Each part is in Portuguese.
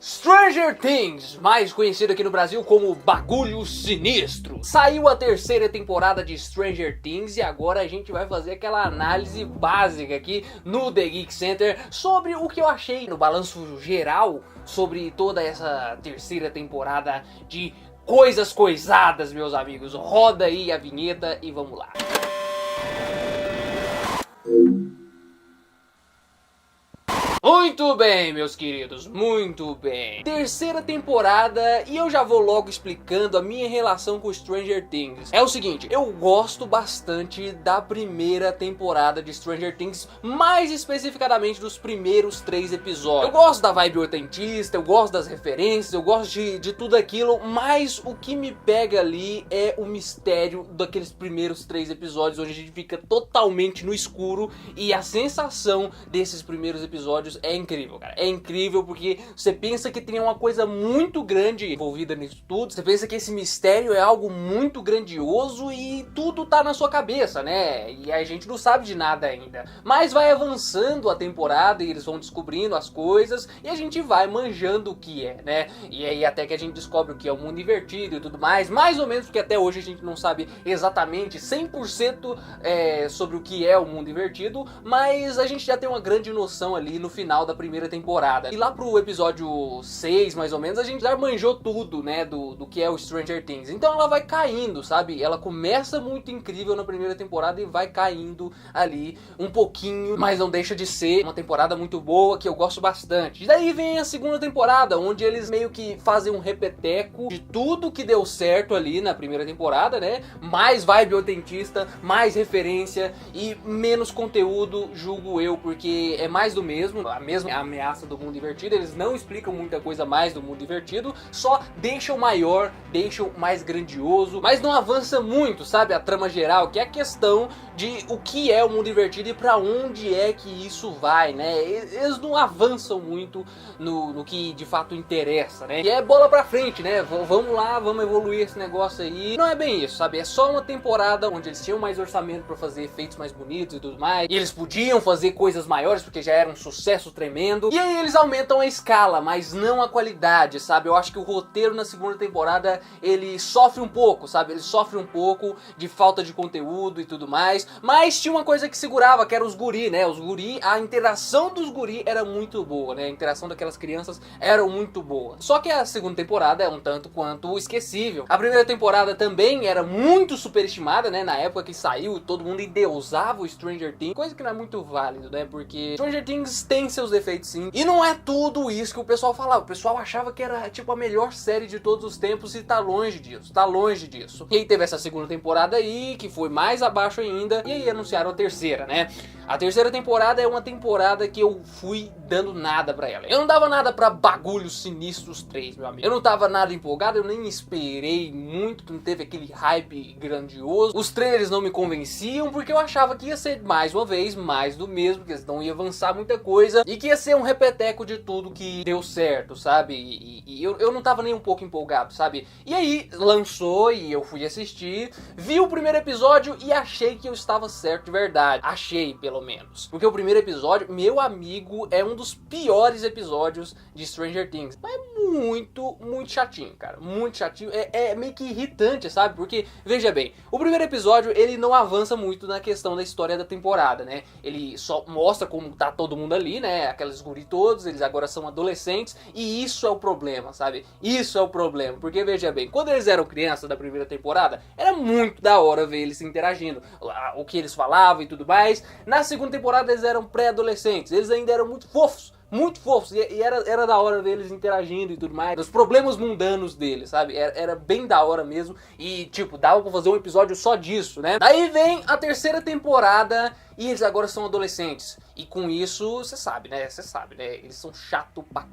Stranger Things, mais conhecido aqui no Brasil como Bagulho Sinistro. Saiu a terceira temporada de Stranger Things e agora a gente vai fazer aquela análise básica aqui no The Geek Center sobre o que eu achei no balanço geral sobre toda essa terceira temporada de coisas coisadas, meus amigos. Roda aí a vinheta e vamos lá. Muito bem, meus queridos, muito bem. Terceira temporada e eu já vou logo explicando a minha relação com Stranger Things. É o seguinte, eu gosto bastante da primeira temporada de Stranger Things, mais especificadamente dos primeiros 3 episódios. Eu gosto da vibe oitentista, eu gosto das referências, eu gosto de tudo aquilo, mas o que me pega ali é o mistério daqueles primeiros 3 episódios, onde a gente fica totalmente no escuro e a sensação desses primeiros episódios é incrível, cara. É incrível porque você pensa que tem uma coisa muito grande envolvida nisso tudo. Você pensa que esse mistério é algo muito grandioso e tudo tá na sua cabeça, né? E a gente não sabe de nada ainda. Mas vai avançando a temporada e eles vão descobrindo as coisas e a gente vai manjando o que é, né? E aí até que a gente descobre o que é o mundo invertido e tudo mais. Mais ou menos porque até hoje a gente não sabe exatamente 100% sobre o que é o mundo invertido, mas a gente já tem uma grande noção ali no final da primeira temporada. E lá pro episódio 6, mais ou menos, a gente já manjou tudo, né, do que é o Stranger Things. Então ela vai caindo, sabe? Ela começa muito incrível na primeira temporada e vai caindo ali um pouquinho, mas não deixa de ser uma temporada muito boa, que eu gosto bastante. E daí vem a segunda temporada, onde eles meio que fazem um repeteco de tudo que deu certo ali na primeira temporada, né? Mais vibe autentista, mais referência e menos conteúdo, julgo eu, porque é mais do mesmo, a mesma ameaça do mundo invertido. Eles não explicam muita coisa mais do mundo invertido, só deixam maior, deixam mais grandioso, mas não avança muito, sabe, a trama geral, que é a questão de o que é o mundo invertido e pra onde é que isso vai, né? Eles não avançam muito no que de fato interessa, né? E é bola pra frente, né? Vamos lá, vamos evoluir esse negócio aí. Não é bem isso, sabe? É só uma temporada onde eles tinham mais orçamento pra fazer efeitos mais bonitos e tudo mais, e eles podiam fazer coisas maiores porque já era um sucesso tremendo. E aí eles aumentam a escala, mas não a qualidade, sabe? Eu acho que o roteiro na segunda temporada, ele sofre um pouco, sabe? Ele sofre um pouco de falta de conteúdo e tudo mais. Mas tinha uma coisa que segurava, que era os guri, né? Os guri, a interação dos guri era muito boa, né? A interação daquelas crianças era muito boa. Só que a segunda temporada é um tanto quanto esquecível. A primeira temporada também era muito superestimada, né? Na época que saiu, todo mundo endeusava o Stranger Things, coisa que não é muito válido, né? Porque Stranger Things tem seus defeitos sim, e não é tudo isso que o pessoal falava. O pessoal achava que era tipo a melhor série de todos os tempos e tá longe disso, tá longe disso. E aí teve essa segunda temporada aí, que foi mais abaixo ainda, e aí anunciaram a terceira, né? A terceira temporada é uma temporada que eu fui dando nada pra ela. Eu não dava nada pra Bagulhos Sinistros 3, meu amigo. Eu não tava nada empolgado, eu nem esperei muito, não teve aquele hype grandioso. Os trailers não me convenciam, porque eu achava que ia ser mais uma vez, mais do mesmo, que eles não iam avançar muita coisa, e que ia ser um repeteco de tudo que deu certo, sabe? E eu não tava nem um pouco empolgado, sabe? E aí lançou e eu fui assistir, vi o primeiro episódio e achei que eu estava certo de verdade. Achei, pelo menos. Porque o primeiro episódio, meu amigo, é um dos piores episódios de Stranger Things. Mas é muito chatinho, cara. Muito chatinho. É meio que irritante, sabe? Porque, veja bem, o primeiro episódio, ele não avança muito na questão da história da temporada, né? Ele só mostra como tá todo mundo ali, né? Aqueles guri todos, eles agora são adolescentes. E isso é o problema, sabe? Isso é o problema. Porque, veja bem, quando eles eram crianças da primeira temporada, era muito da hora ver eles interagindo. O que eles falavam e tudo mais. Na segunda temporada eles eram pré-adolescentes, eles ainda eram muito fofos, e era da hora ver eles interagindo e tudo mais, os problemas mundanos deles, sabe, era bem da hora mesmo, e tipo, dava pra fazer um episódio só disso, né. Daí vem a terceira temporada e eles agora são adolescentes, e com isso, você sabe, né, eles são chato pra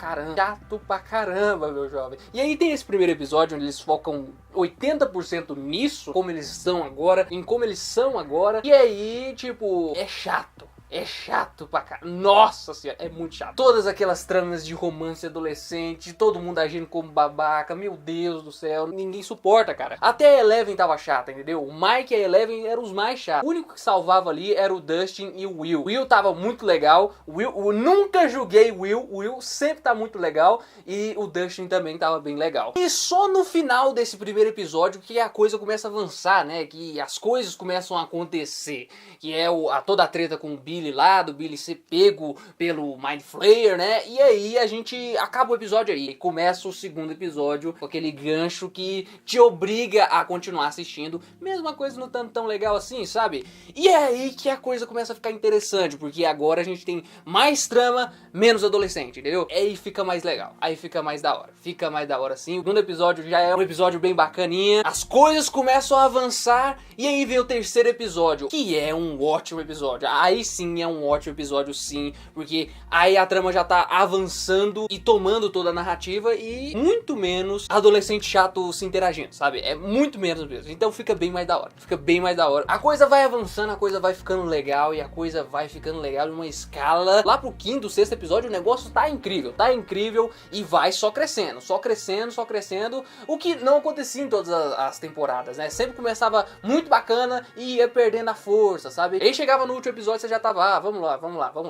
caramba, meu jovem. E aí tem esse primeiro episódio onde eles focam 80% nisso, como eles são agora, em como eles são agora, e aí, tipo, é chato. É chato pra caralho. Nossa senhora, é muito chato. Todas aquelas tramas de romance adolescente, todo mundo agindo como babaca, meu Deus do céu, ninguém suporta, cara. Até a Eleven tava chata, entendeu? O Mike e a Eleven eram os mais chatos. O único que salvava ali era o Dustin e o Will. O Will tava muito legal. Eu nunca julguei o Will sempre tá muito legal. E o Dustin também tava bem legal. E só no final desse primeiro episódio que a coisa começa a avançar, né? Que as coisas começam a acontecer. Que é toda a treta com o Billy lá, do Billy ser pego pelo Mind Flayer, né? E aí a gente acaba o episódio aí. E começa o segundo episódio com aquele gancho que te obriga a continuar assistindo. Mesma coisa não tanto tão legal assim, sabe? E é aí que a coisa começa a ficar interessante, porque agora a gente tem mais trama, menos adolescente, entendeu? Aí fica mais legal. Aí fica mais da hora. Fica mais da hora sim. O segundo episódio já é um episódio bem bacaninha. As coisas começam a avançar. E aí vem o terceiro episódio, que é um ótimo episódio. Aí sim é um ótimo episódio sim, porque aí a trama já tá avançando e tomando toda a narrativa e muito menos adolescente chato se interagindo, sabe? É muito menos mesmo. Então fica bem mais da hora. Fica bem mais da hora. A coisa vai avançando, a coisa vai ficando legal e a coisa vai ficando legal numa escala. Lá pro quinto, sexto episódio o negócio tá incrível e vai só crescendo, só crescendo, só crescendo. O que não acontecia em todas as temporadas, né? Sempre começava muito bacana e ia perdendo a força, sabe? Aí chegava no último episódio você já tava, vamos lá.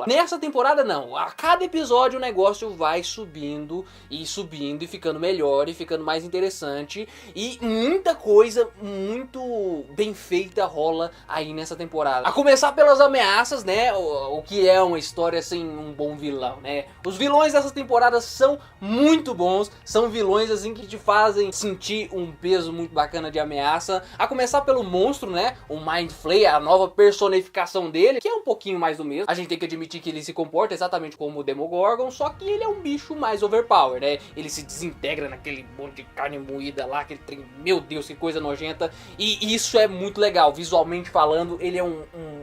Nessa temporada não, a cada episódio o negócio vai subindo e ficando melhor e ficando mais interessante e muita coisa muito bem feita rola aí nessa temporada. A começar pelas ameaças, né? O que é uma história sem um bom vilão, né? Os vilões dessa temporada são muito bons, são vilões assim que te fazem sentir um peso muito bacana de ameaça. A começar pelo monstro, né? O Mind Flayer, a nova personificação dele, que é um pouquinho mais do mesmo. A gente tem que admitir que ele se comporta exatamente como o Demogorgon, só que ele é um bicho mais overpower, né? Ele se desintegra naquele monte de carne moída lá, aquele trem, meu Deus, que coisa nojenta. E isso é muito legal, visualmente falando, ele é um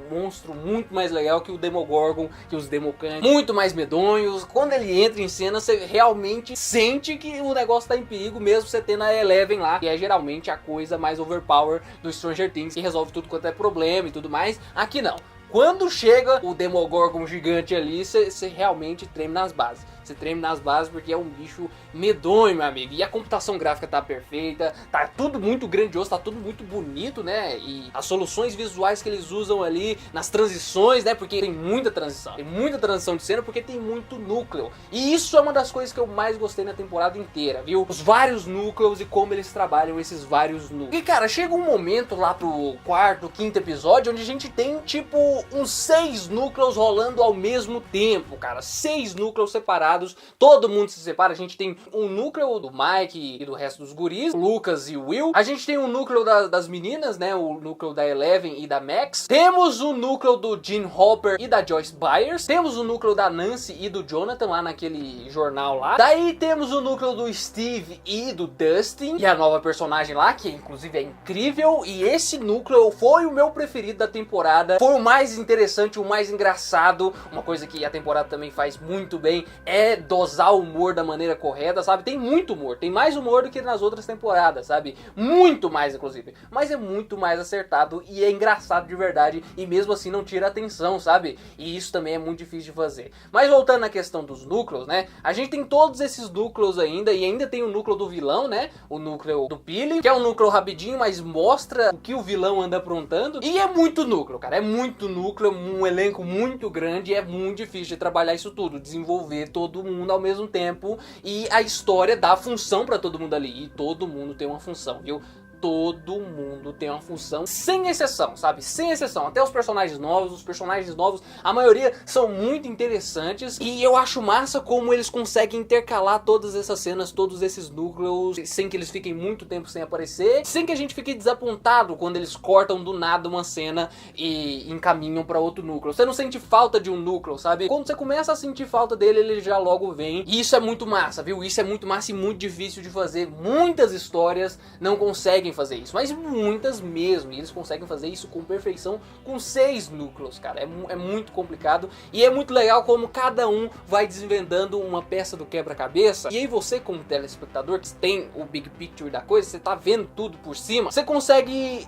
monstro muito mais legal que o Demogorgon, que os Democantes, muito mais medonhos. Quando ele entra em cena, você realmente sente que o negócio tá em perigo, mesmo você tendo a Eleven lá, que é geralmente a coisa mais overpower do Stranger Things, que resolve tudo quanto é problema e tudo mais. Aqui não. Quando chega o Demogorgon gigante ali, você realmente treme nas bases. Você treme nas bases porque é um bicho medonho, meu amigo. E a computação gráfica tá perfeita, tá tudo muito grandioso, tá tudo muito bonito, né? E as soluções visuais que eles usam ali nas transições, né? Porque tem muita transição de cena porque tem muito núcleo. E isso é uma das coisas que eu mais gostei na temporada inteira, viu? Os vários núcleos e como eles trabalham esses vários núcleos. E cara, chega um momento lá pro quarto, quinto episódio, onde a gente tem tipo uns 6 núcleos rolando ao mesmo tempo, cara. 6 núcleos separados. Todo mundo se separa. A gente tem um núcleo do Mike e do resto dos guris, o Lucas e o Will. A gente tem um núcleo das meninas, né? O núcleo da Eleven e da Max. Temos o núcleo do Gene Hopper e da Joyce Byers. Temos o núcleo da Nancy e do Jonathan lá naquele jornal lá. Daí temos o núcleo do Steve e do Dustin, e a nova personagem lá, que inclusive é incrível. E esse núcleo foi o meu preferido da temporada. Foi o mais interessante, o mais engraçado. Uma coisa que a temporada também faz muito bem é dosar o humor da maneira correta, sabe? Tem muito humor, tem mais humor do que nas outras temporadas, sabe? Muito mais, inclusive. Mas é muito mais acertado e é engraçado de verdade e mesmo assim não tira atenção, sabe? E isso também é muito difícil de fazer. Mas voltando na questão dos núcleos, né? A gente tem todos esses núcleos ainda e ainda tem o núcleo do vilão, né? O núcleo do Billy, que é um núcleo rapidinho, mas mostra o que o vilão anda aprontando. E é muito núcleo, cara. É muito núcleo, um elenco muito grande e é muito difícil de trabalhar isso tudo, desenvolver todo mundo ao mesmo tempo e a história dá função pra todo mundo ali e todo mundo tem uma função, viu? Todo mundo tem uma função, sem exceção, sabe? Sem exceção. Até os personagens novos, a maioria são muito interessantes. E eu acho massa como eles conseguem intercalar todas essas cenas, todos esses núcleos, sem que eles fiquem muito tempo sem aparecer, sem que a gente fique desapontado quando eles cortam do nada uma cena e encaminham pra outro núcleo. Você não sente falta de um núcleo, sabe? Quando você começa a sentir falta dele, ele já logo vem. E isso é muito massa, viu? Isso é muito massa e muito difícil de fazer. Muitas histórias não conseguem fazer isso, mas muitas mesmo, e eles conseguem fazer isso com perfeição com 6 núcleos, cara, é muito complicado, e é muito legal como cada um vai desvendando uma peça do quebra-cabeça, e aí você como telespectador, que tem o big picture da coisa, você tá vendo tudo por cima, você consegue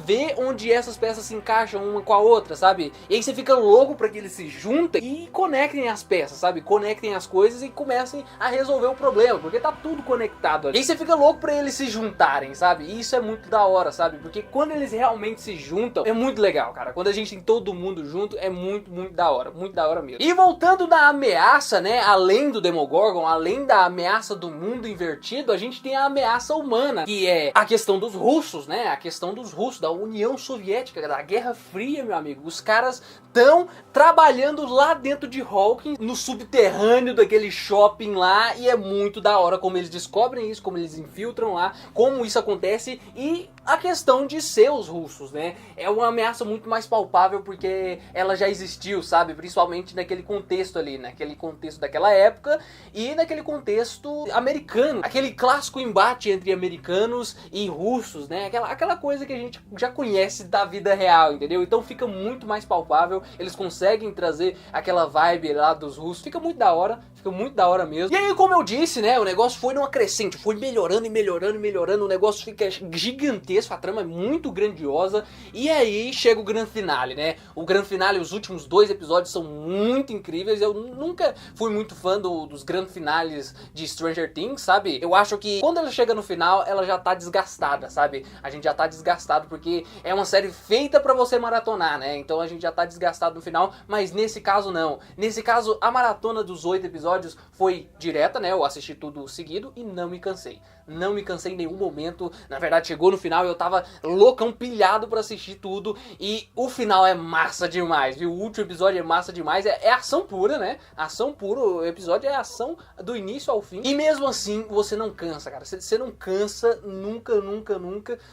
ver onde essas peças se encaixam uma com a outra, sabe? E aí você fica louco pra que eles se juntem e conectem as peças, sabe? Conectem as coisas e comecem a resolver o problema, porque tá tudo conectado ali. E aí você fica louco pra eles se juntarem, sabe? E isso é muito da hora, sabe? Porque quando eles realmente se juntam, é muito legal, cara. Quando a gente tem todo mundo junto, é muito da hora mesmo. E voltando da ameaça, né? Além do Demogorgon, além da ameaça do mundo invertido, a gente tem a ameaça humana, que é a questão dos russos, né? A questão dos russos, da União Soviética, da Guerra Fria, meu amigo. Os caras estão trabalhando lá dentro de Hawkins, no subterrâneo daquele shopping lá, e é muito da hora como eles descobrem isso, como eles infiltram lá, como isso acontece, e a questão de ser os russos, né? É uma ameaça muito mais palpável porque ela já existiu, sabe? Principalmente naquele contexto ali, naquele contexto daquela época e naquele contexto americano. Aquele clássico embate entre americanos e russos, né? Aquela coisa que a gente já conhece da vida real, entendeu? Então fica muito mais palpável, eles conseguem trazer aquela vibe lá dos russos, fica muito da hora mesmo. E aí, como eu disse, né? O negócio foi numa crescente, foi melhorando, o negócio fica gigantesco, a trama é muito grandiosa, e aí chega o grande finale, né? O grande finale, os últimos 2 episódios são muito incríveis. Eu nunca fui muito fã dos grandes finales de Stranger Things, sabe? Eu acho que quando ela chega no final, ela já tá desgastada, sabe? A gente já tá desgastado porque é uma série feita pra você maratonar, né? Então a gente já tá desgastado no final, mas nesse caso não. Nesse caso, a maratona dos 8 episódios foi direta, né? Eu assisti tudo seguido e não me cansei. Não me cansei em nenhum momento. Na verdade, chegou no final e eu tava loucão, pilhado pra assistir tudo. E o final é massa demais, viu? O último episódio é massa demais. É ação pura, né? Ação pura. O episódio é ação do início ao fim. E mesmo assim, você não cansa, cara. Você não cansa nunca.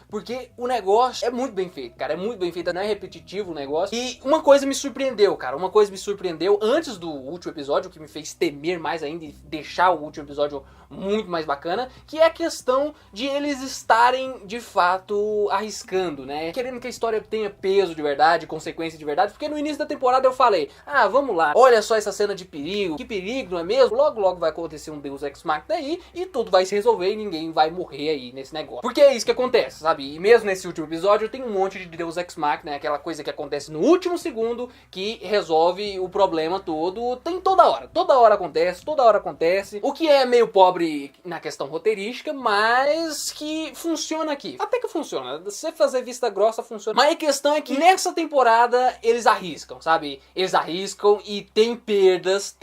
Porque o negócio é muito bem feito, cara. É muito bem feito. Não é repetitivo o negócio. E uma coisa me surpreendeu, cara. Uma coisa me surpreendeu antes do último episódio, o que me fez temer mais ainda e deixar o último episódio muito mais bacana, que é a questão de eles estarem de fato arriscando, né? Querendo que a história tenha peso de verdade, consequência de verdade, porque no início da temporada eu falei, vamos lá, olha só essa cena de perigo, que perigo, não é mesmo? Logo vai acontecer um Deus Ex Machina aí e tudo vai se resolver e ninguém vai morrer aí nesse negócio. Porque é isso que acontece, sabe? E mesmo nesse último episódio tem um monte de Deus Ex Machina, né? Aquela coisa que acontece no último segundo que resolve o problema todo. Tem toda hora acontece, o que é meio pobre na questão roteirística, mas que funciona aqui. Até que funciona. Se você fazer vista grossa, funciona. Mas a questão é que nessa temporada eles arriscam, sabe? Eles arriscam e tem perdas,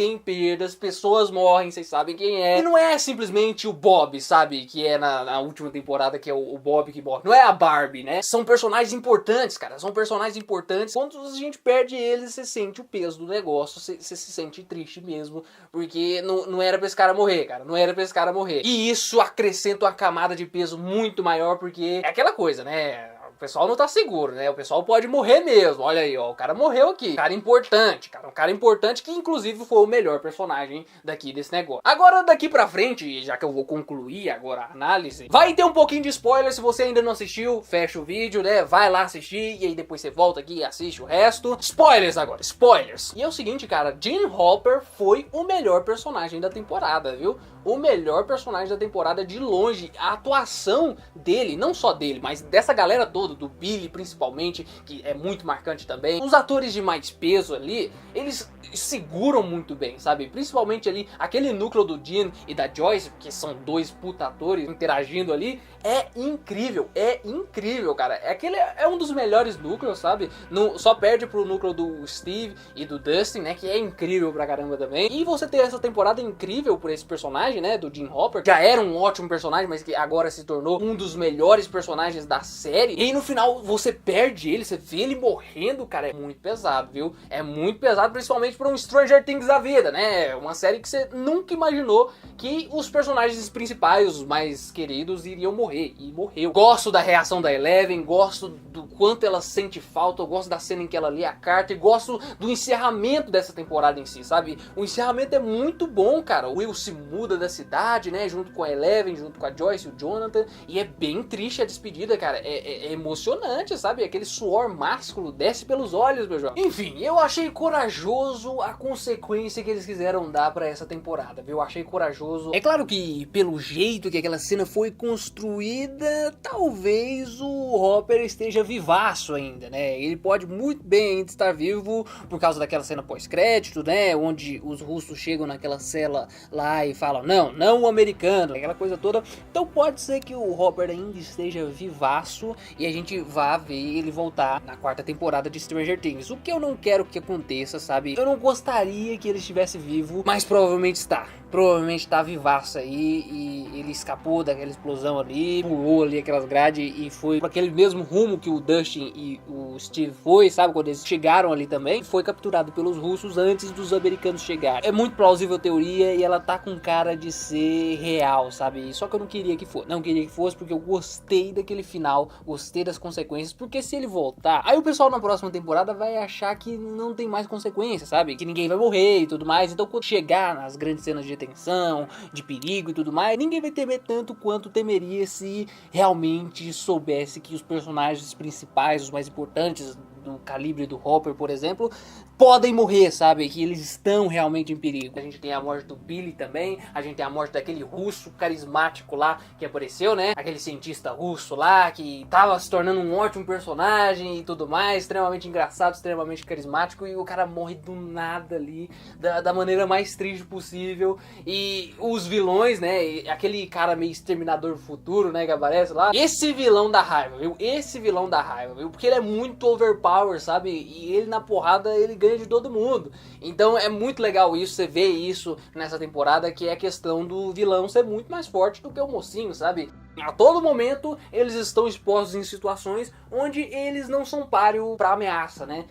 pessoas morrem, vocês sabem quem é. E não é simplesmente o Bob, sabe? Que é na última temporada, que é o Bob que morre. Não é a Barbie, né? São personagens importantes, cara. São personagens importantes. Quando a gente perde eles, você sente o peso do negócio. Você se sente triste mesmo. Porque não era pra esse cara morrer, cara. Não era pra esse cara morrer. E isso acrescenta uma camada de peso muito maior, porque é aquela coisa, né? O pessoal não tá seguro, né? O pessoal pode morrer mesmo. Olha aí, ó. O cara morreu aqui. Um cara importante que inclusive foi o melhor personagem daqui desse negócio. Agora, daqui pra frente, já que eu vou concluir agora a análise, vai ter um pouquinho de spoiler. Se você ainda não assistiu, fecha o vídeo, né? Vai lá assistir e aí depois você volta aqui e assiste o resto. Spoilers agora, spoilers. E é o seguinte, cara. Gene Hopper foi o melhor personagem da temporada, viu? O melhor personagem da temporada de longe. A atuação dele, não só dele, mas dessa galera toda, do Billy principalmente, que é muito marcante também. Os atores de mais peso ali, eles seguram muito bem, sabe? Principalmente ali, aquele núcleo do Dean e da Joyce, que são 2 puta atores interagindo ali, é incrível, cara. Aquele é um dos melhores núcleos, sabe? Só perde pro núcleo do Steve e do Dustin, né? Que é incrível pra caramba também. E você ter essa temporada incrível por esse personagem, né? Do Gene Hopper, já era um ótimo personagem, mas que agora se tornou um dos melhores personagens da série. E no final você perde ele, você vê ele morrendo, cara, é muito pesado, viu? É muito pesado, principalmente pra um Stranger Things da vida, né? Uma série que você nunca imaginou que os personagens principais, os mais queridos, iriam morrer, e morreu. Gosto da reação da Eleven, gosto do quanto ela sente falta, eu gosto da cena em que ela lê a carta, e gosto do encerramento dessa temporada em si, sabe? O encerramento é muito bom, cara. O Will se muda da cidade, né, junto com a Eleven, junto com a Joyce e o Jonathan, e é bem triste a despedida, cara. É emocionante, sabe? Aquele suor másculo desce pelos olhos, meu jovem. Enfim, eu achei corajoso a consequência que eles quiseram dar pra essa temporada, viu? Eu achei corajoso. É claro que, pelo jeito que aquela cena foi construída, talvez o Hopper esteja vivaço ainda, né? Ele pode muito bem ainda estar vivo por causa daquela cena pós-crédito, né? Onde os russos chegam naquela cela lá e falam, não o americano, aquela coisa toda. Então pode ser que o Hopper ainda esteja vivaço e a gente vá ver ele voltar na quarta temporada de Stranger Things. O que eu não quero que aconteça, sabe? Eu não gostaria que ele estivesse vivo, mas provavelmente está. Provavelmente tá vivaço aí e ele escapou daquela explosão ali, pulou ali aquelas grades e foi para aquele mesmo rumo que o Dustin e o Steve foi, sabe? Quando eles chegaram ali também, foi capturado pelos russos antes dos americanos chegarem. É muito plausível a teoria e ela tá com cara de ser real, sabe? Só que eu não queria que fosse. Não queria que fosse porque eu gostei daquele final, gostei das consequências, porque se ele voltar, aí o pessoal na próxima temporada vai achar que não tem mais consequências, sabe? Que ninguém vai morrer e tudo mais. Então quando chegar nas grandes cenas de tensão, de perigo e tudo mais, ninguém vai temer tanto quanto temeria se realmente soubesse que os personagens principais, os mais importantes do calibre do Hopper, por exemplo, podem morrer, sabe? Que eles estão realmente em perigo. A gente tem a morte do Billy também, a gente tem a morte daquele russo carismático lá que apareceu, né? Aquele cientista russo lá que tava se tornando um ótimo personagem e tudo mais, extremamente engraçado, extremamente carismático, e o cara morre do nada ali, da maneira mais triste possível. E os vilões, né? Aquele cara meio exterminador do futuro, né? Que aparece lá. Esse vilão da raiva, viu? Esse vilão da raiva, viu? Porque ele é muito overpower, sabe? E ele na porrada, ele ganha de todo mundo. Então é muito legal isso, você vê isso nessa temporada, que é a questão do vilão ser muito mais forte do que o mocinho, sabe? A todo momento eles estão expostos em situações onde eles não são páreo pra ameaça, né?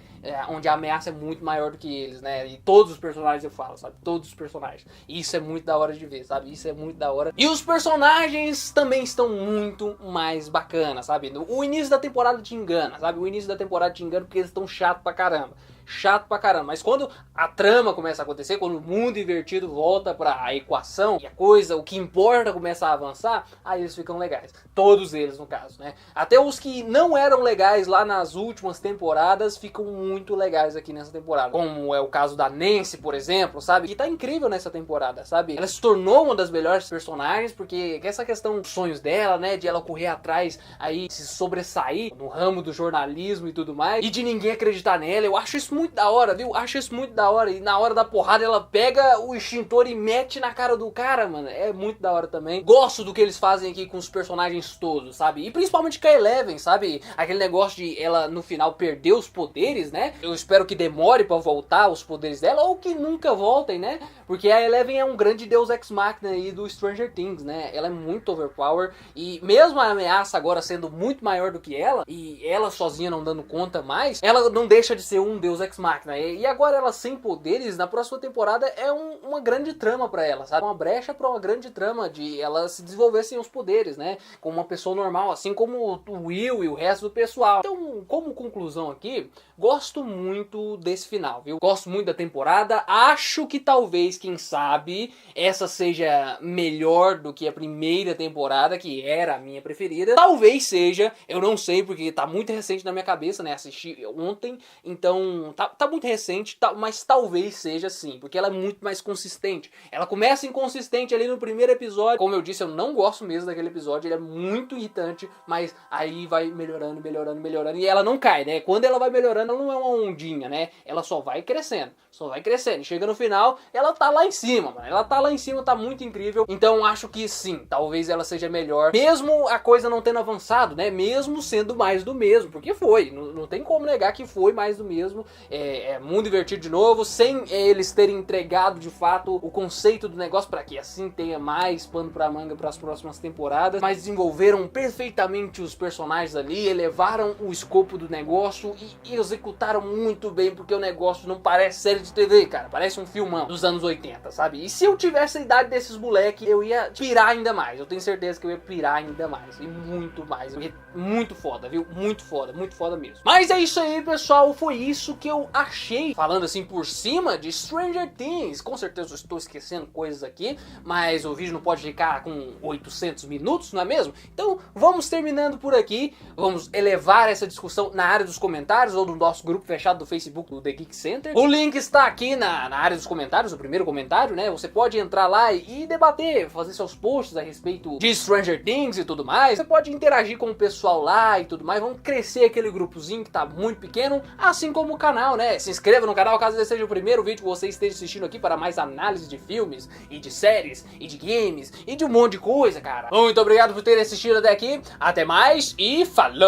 Onde a ameaça é muito maior do que eles, né? E todos os personagens eu falo, sabe? Todos os personagens. Isso é muito da hora de ver, sabe? Isso é muito da hora. E os personagens também estão muito mais bacanas, sabe? O início da temporada te engana, sabe? O início da temporada te engana porque eles estão chato pra caramba. Chato pra caramba, mas quando a trama começa a acontecer, quando o mundo invertido volta pra equação e a coisa, o que importa começa a avançar, aí eles ficam legais. Todos eles, no caso, né? Até os que não eram legais lá nas últimas temporadas ficam muito legais aqui nessa temporada. Como é o caso da Nancy, por exemplo, sabe? Que tá incrível nessa temporada, sabe? Ela se tornou uma das melhores personagens, porque essa questão dos sonhos dela, né? De ela correr atrás, aí se sobressair no ramo do jornalismo e tudo mais, e de ninguém acreditar nela, eu acho isso muito da hora, viu? Acho isso muito da hora. E na hora da porrada ela pega o extintor e mete na cara do cara, mano. É muito da hora também. Gosto do que eles fazem aqui com os personagens todos, sabe? E principalmente com a Eleven, sabe? Aquele negócio de ela no final perder os poderes, né? Eu espero que demore pra voltar os poderes dela ou que nunca voltem, né? Porque a Eleven é um grande deus ex machina aí do Stranger Things, né? Ela é muito overpower e mesmo a ameaça agora sendo muito maior do que ela e ela sozinha não dando conta mais, ela não deixa de ser um deus ex machina. E agora ela sem poderes, na próxima temporada é uma grande trama pra ela, sabe? Uma brecha pra uma grande trama de ela se desenvolver sem os poderes, né? Como uma pessoa normal, assim como o Will e o resto do pessoal. Então, como conclusão aqui, gosto muito desse final, viu? Gosto muito da temporada. Acho que talvez, quem sabe, essa seja melhor do que a primeira temporada, que era a minha preferida. Talvez seja, eu não sei, porque tá muito recente na minha cabeça, né? Assisti ontem, então tá muito recente, mas talvez seja sim, porque ela é muito mais consistente. Ela começa inconsistente ali no primeiro episódio. Como eu disse, eu não gosto mesmo daquele episódio, ele é muito irritante, mas aí vai melhorando, melhorando, melhorando, e ela não cai, né? Quando ela vai melhorando, ela não é uma ondinha, né? Ela só vai crescendo, só vai crescendo. E chega no final, ela tá lá em cima, mano. Ela tá lá em cima, tá muito incrível. Então acho que sim, talvez ela seja melhor, mesmo a coisa não tendo avançado, né? Mesmo sendo mais do mesmo, porque foi. Não tem como negar que foi mais do mesmo. mundo divertido de novo, sem eles terem entregado de fato o conceito do negócio para que assim tenha mais pano pra manga para as próximas temporadas, mas desenvolveram perfeitamente os personagens ali, elevaram o escopo do negócio e executaram muito bem, porque o negócio não parece série de TV, cara, parece um filmão dos anos 80, sabe? E se eu tivesse a idade desses moleque, eu ia pirar ainda mais, eu tenho certeza que eu ia pirar ainda mais, e muito mais, muito foda, viu? Muito foda mesmo. Mas é isso aí, pessoal, foi isso que eu achei, falando assim por cima de Stranger Things. Com certeza eu estou esquecendo coisas aqui, mas o vídeo não pode ficar com 800 minutos, não é mesmo? Então vamos terminando por aqui, vamos elevar essa discussão na área dos comentários ou no nosso grupo fechado do Facebook do The Geek Center. O link está aqui na área dos comentários, o primeiro comentário, né? Você pode entrar lá e debater, fazer seus posts a respeito de Stranger Things e tudo mais. Você pode interagir com o pessoal lá e tudo mais. Vamos crescer aquele grupozinho que tá muito pequeno, assim como o canal, né? Se inscreva no canal caso esse seja o primeiro vídeo que você esteja assistindo aqui para mais análise de filmes e de séries e de games e de um monte de coisa, cara. Muito obrigado por ter assistido até aqui. Até mais e falou!